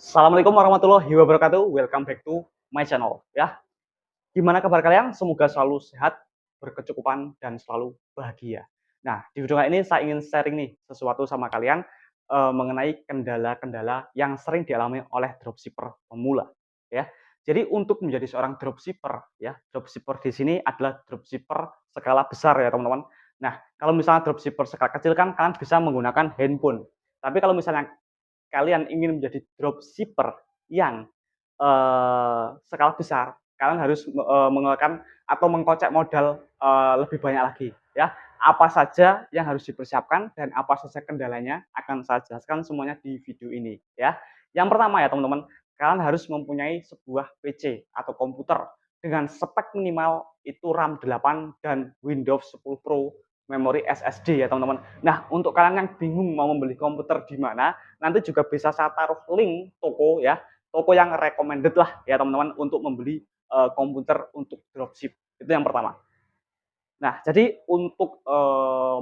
Assalamualaikum warahmatullahi wabarakatuh. Welcome back to my channel ya. Gimana kabar kalian? Semoga selalu sehat, berkecukupan dan selalu bahagia. Nah, di video kali ini saya ingin sharing nih sesuatu sama kalian mengenai kendala-kendala yang sering dialami oleh dropshipper pemula ya. Jadi untuk menjadi seorang dropshipper ya, dropshipper di sini adalah dropshipper skala besar ya, teman-teman. Nah, kalau misalnya dropshipper skala kecil kan kalian bisa menggunakan handphone. Tapi kalau misalnya kalian ingin menjadi dropshipper yang skala besar, kalian harus mengeluarkan atau mengkocek modal lebih banyak lagi ya. Apa saja yang harus dipersiapkan dan apa saja kendalanya akan saya jelaskan semuanya di video ini ya. Yang pertama ya teman-teman, kalian harus mempunyai sebuah PC atau komputer dengan spek minimal itu RAM 8 dan Windows 10 Pro memori SSD ya teman-teman. Nah, untuk kalian yang bingung mau membeli komputer di mana, nanti juga bisa saya taruh link toko ya, toko yang recommended lah ya teman-teman untuk membeli komputer untuk dropship. Itu yang pertama. Nah, jadi untuk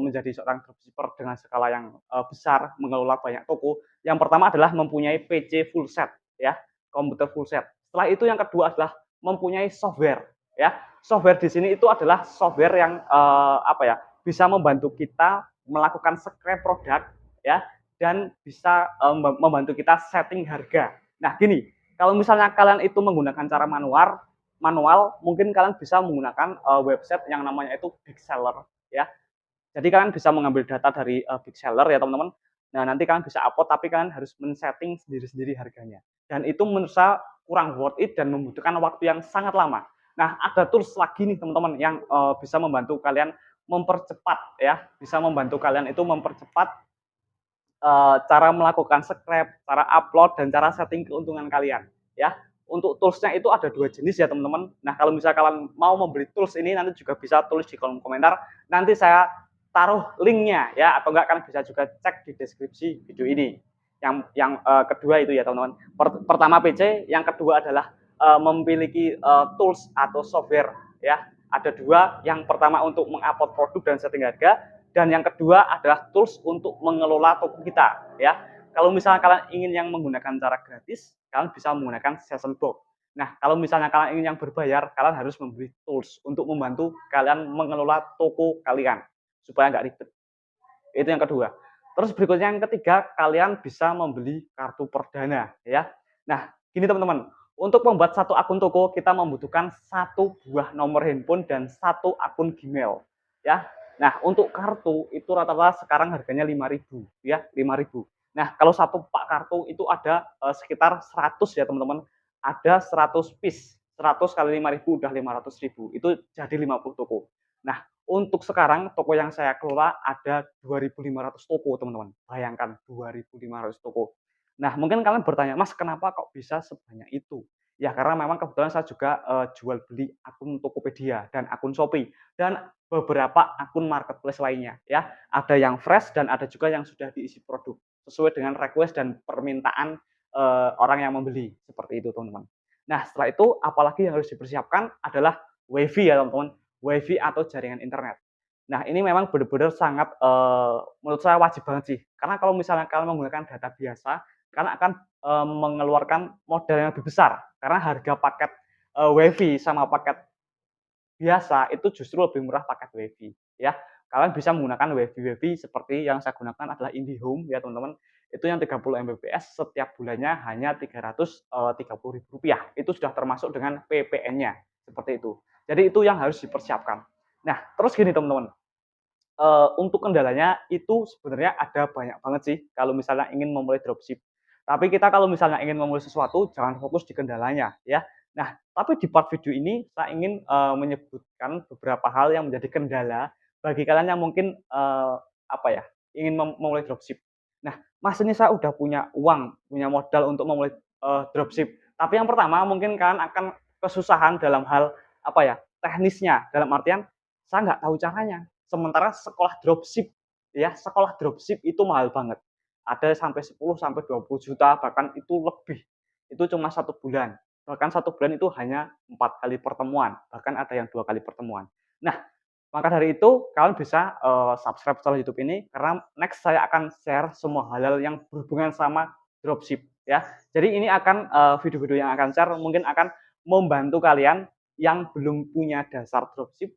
menjadi seorang dropshipper dengan skala yang besar, mengelola banyak toko, yang pertama adalah mempunyai PC full set ya, komputer full set. Setelah itu yang kedua adalah mempunyai software ya. Software di sini itu adalah software yang apa ya, bisa membantu kita melakukan scrap produk ya dan bisa membantu kita setting harga. Nah, gini, kalau misalnya kalian itu menggunakan cara manual mungkin kalian bisa menggunakan website yang namanya itu Big Seller ya. Jadi kalian bisa mengambil data dari Big Seller ya teman-teman. Nah, nanti kalian bisa upload tapi kalian harus men-setting sendiri-sendiri harganya. Dan itu menurut saya kurang worth it dan membutuhkan waktu yang sangat lama. Nah, ada tools lagi nih teman-teman yang bisa membantu kalian mempercepat ya, bisa membantu kalian itu mempercepat cara melakukan scrap, cara upload, dan cara setting keuntungan kalian ya. Untuk toolsnya itu ada dua jenis ya teman-teman. Nah, kalau misalnya kalian mau membeli tools ini nanti juga bisa tulis di kolom komentar. Nanti saya taruh linknya ya, atau enggak kalian bisa juga cek di deskripsi video ini. Yang kedua itu ya teman-teman. Pertama PC, yang kedua adalah memiliki tools atau software ya. Ada dua. Yang pertama untuk mengupload produk dan setting harga, dan yang kedua adalah tools untuk mengelola toko kita ya. Kalau misalnya kalian ingin yang menggunakan cara gratis, kalian bisa menggunakan Season Box. Nah, kalau misalnya kalian ingin yang berbayar, kalian harus membeli tools untuk membantu kalian mengelola toko kalian supaya nggak ribet. Itu yang kedua. Terus berikutnya yang ketiga, kalian bisa membeli kartu perdana ya. Nah, gini teman-teman, untuk membuat satu akun toko kita membutuhkan satu buah nomor handphone dan satu akun Gmail ya. Nah, untuk kartu itu rata-rata sekarang harganya 5.000 ya, 5.000. Nah, kalau satu pak kartu itu ada sekitar 100 ya teman-teman. Ada 100 piece. 100 kali 5.000 udah 500.000. Itu jadi 50 toko. Nah, untuk sekarang toko yang saya kelola ada 2.500 toko teman-teman. Bayangkan 2.500 toko. Nah, mungkin kalian bertanya, "Mas, kenapa kok bisa sebanyak itu?" Ya karena memang kebetulan saya juga jual beli akun Tokopedia dan akun Shopee dan beberapa akun marketplace lainnya ya. Ada yang fresh dan ada juga yang sudah diisi produk sesuai dengan request dan permintaan orang yang membeli, seperti itu teman-teman. Nah, setelah itu apalagi yang harus dipersiapkan adalah WiFi ya teman-teman, WiFi atau jaringan internet. Nah, ini memang benar-benar sangat menurut saya wajib banget sih, karena kalau misalnya kalian menggunakan data biasa, kalian akan mengeluarkan modal yang lebih besar, karena harga paket WiFi sama paket biasa itu justru lebih murah paket WiFi ya. Kalian bisa menggunakan WiFi seperti yang saya gunakan adalah IndiHome ya teman-teman. Itu yang 30 Mbps setiap bulannya hanya Rp330.000. Itu sudah termasuk dengan PPN-nya seperti itu. Jadi itu yang harus dipersiapkan. Nah, terus gini teman-teman, untuk kendalanya itu sebenarnya ada banyak banget sih kalau misalnya ingin memulai dropship. Tapi kita kalau misalnya ingin memulai sesuatu jangan fokus di kendalanya ya. Nah, tapi di part video ini saya ingin menyebutkan beberapa hal yang menjadi kendala bagi kalian yang mungkin apa ya, ingin memulai dropship. Nah, Mas ini saya udah punya uang, punya modal untuk memulai dropship. Tapi yang pertama mungkin kalian akan kesusahan dalam hal apa ya, teknisnya. Dalam artian saya nggak tahu caranya. Sementara sekolah dropship ya, sekolah dropship itu mahal banget. Ada sampai 10 sampai 20 juta bahkan itu lebih. Itu cuma satu bulan. Bahkan satu bulan itu hanya 4 kali pertemuan, bahkan ada yang 2 kali pertemuan. Nah, maka dari itu kalian bisa subscribe channel YouTube ini karena next saya akan share semua hal-hal yang berhubungan sama dropship ya. Jadi ini akan video-video yang akan share mungkin akan membantu kalian yang belum punya dasar dropship,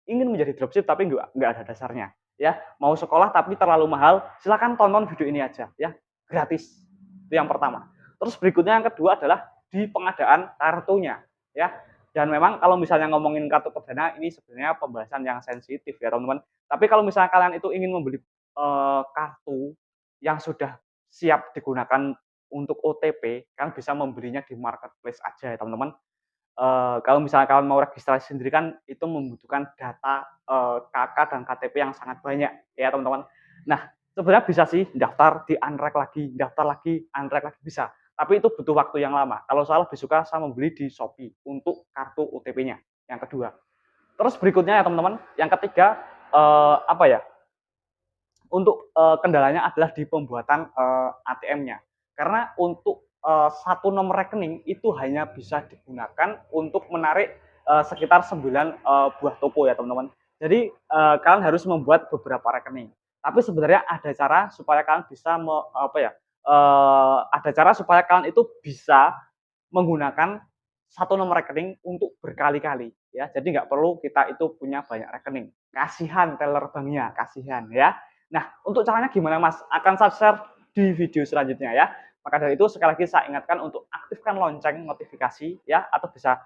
ingin menjadi dropship tapi nggak ada dasarnya, ya. Mau sekolah tapi terlalu mahal, silakan tonton video ini aja, ya. Gratis. Itu yang pertama. Terus berikutnya yang kedua adalah di pengadaan kartunya, ya. Dan memang kalau misalnya ngomongin kartu perdana ini sebenarnya pembahasan yang sensitif ya teman-teman. Tapi kalau misalnya kalian itu ingin membeli kartu yang sudah siap digunakan untuk OTP, kalian bisa membelinya di marketplace aja ya teman-teman. Kalau misalnya kalian mau registrasi sendiri kan itu membutuhkan data KK dan KTP yang sangat banyak ya teman-teman. Nah, sebenarnya bisa sih daftar, di untrack lagi, daftar lagi, untrack lagi bisa. Tapi itu butuh waktu yang lama. Kalau saya lebih suka saya membeli di Shopee untuk kartu OTP-nya yang kedua. Terus berikutnya ya teman-teman, yang ketiga apa ya? Untuk kendalanya adalah di pembuatan ATM-nya. Karena untuk satu nomor rekening itu hanya bisa digunakan untuk menarik sekitar 9 buah topo ya teman-teman. Jadi kalian harus membuat beberapa rekening. Tapi sebenarnya ada cara supaya kalian bisa apa ya? Ada cara supaya kalian itu bisa menggunakan satu nomor rekening untuk berkali-kali ya. Jadi nggak perlu kita itu punya banyak rekening. Kasihan teller banknya, kasihan ya. Nah, untuk caranya gimana Mas? Akan saya share di video selanjutnya ya. Maka dari itu sekali lagi saya ingatkan untuk aktifkan lonceng notifikasi ya atau bisa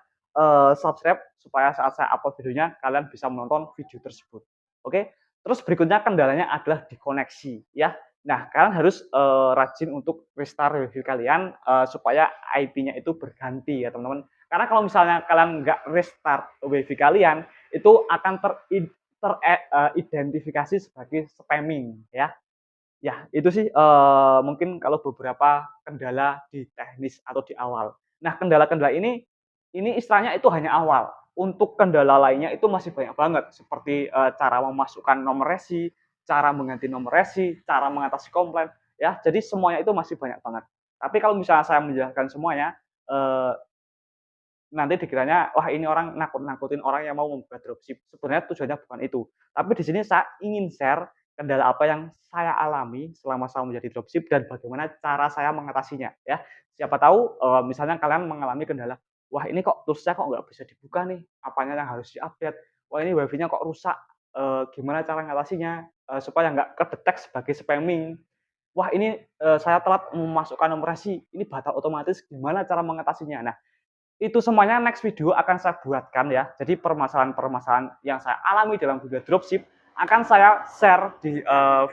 subscribe supaya saat saya upload videonya kalian bisa menonton video tersebut. Oke. Terus berikutnya kendalanya adalah di koneksi ya. Nah, kalian harus rajin untuk restart wifi kalian supaya IP-nya itu berganti ya teman-teman. Karena kalau misalnya kalian nggak restart wifi kalian, itu akan teridentifikasi sebagai spamming ya. Ya, itu sih mungkin kalau beberapa kendala di teknis atau di awal. Nah, kendala-kendala ini istilahnya itu hanya awal. Untuk kendala lainnya itu masih banyak banget seperti cara memasukkan nomor resi, cara mengganti nomor resi, cara mengatasi komplain ya. Jadi semuanya itu masih banyak banget. Tapi kalau misalnya saya menjelaskan semuanya eh, nanti dikiranya wah ini orang nakut-nakutin orang yang mau membuat dropship. Sebenarnya tujuannya bukan itu. Tapi di sini saya ingin share kendala apa yang saya alami selama saya menjadi dropship dan bagaimana cara saya mengatasinya ya. Siapa tahu misalnya kalian mengalami kendala, wah ini kok toolsnya kok nggak bisa dibuka nih, apanya yang harus diupdate, wah ini wifi-nya kok rusak, gimana cara ngatasinya supaya nggak kedetek sebagai spamming. Wah ini saya telat memasukkan nomor resi, ini batal otomatis, gimana cara mengatasinya? Nah, itu semuanya next video akan saya buatkan ya. Jadi permasalahan-permasalahan yang saya alami dalam dunia dropship akan saya share di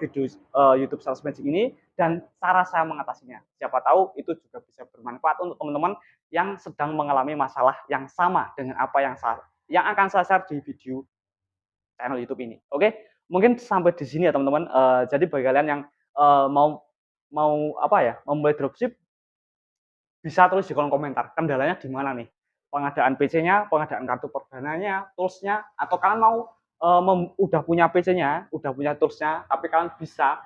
video YouTube Sales Magic ini dan cara saya mengatasinya. Siapa tahu itu juga bisa bermanfaat untuk teman-teman yang sedang mengalami masalah yang sama dengan apa yang akan saya share di video channel YouTube ini. Oke, mungkin sampai di sini ya teman-teman. Jadi bagi kalian yang mau mau apa ya, memulai dropship bisa tulis di kolom komentar, kendalanya di mana nih? Pengadaan PC-nya, pengadaan kartu perdananya, tools-nya, atau kalian mau udah punya PC-nya, udah punya tools-nya, tapi kalian bisa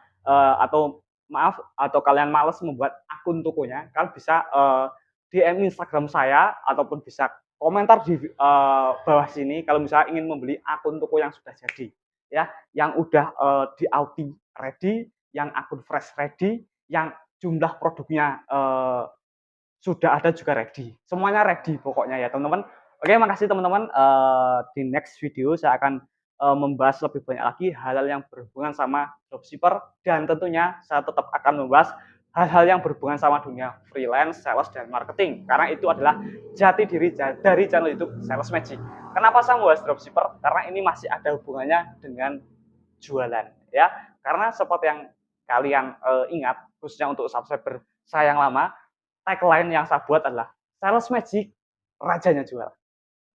atau maaf, atau kalian males membuat akun tokonya, kalian bisa DM Instagram saya ataupun bisa komentar di bawah sini kalau misalnya ingin membeli akun toko yang sudah jadi, ya, yang udah di Audi ready, yang akun fresh ready, yang jumlah produknya sudah ada juga ready. Semuanya ready pokoknya ya teman-teman. Oke, makasih teman-teman. Di next video saya akan membahas lebih banyak lagi hal-hal yang berhubungan sama dropshipper dan tentunya saya tetap akan membahas hal-hal yang berhubungan sama dunia freelance, sales, dan marketing. Karena itu adalah jati diri dari channel YouTube Sales Magic. Kenapa saya membahas dropshipper? Karena ini masih ada hubungannya dengan jualan ya. Karena seperti yang kalian ingat, khususnya untuk subscriber saya yang lama, tagline yang saya buat adalah Sales Magic, rajanya jual.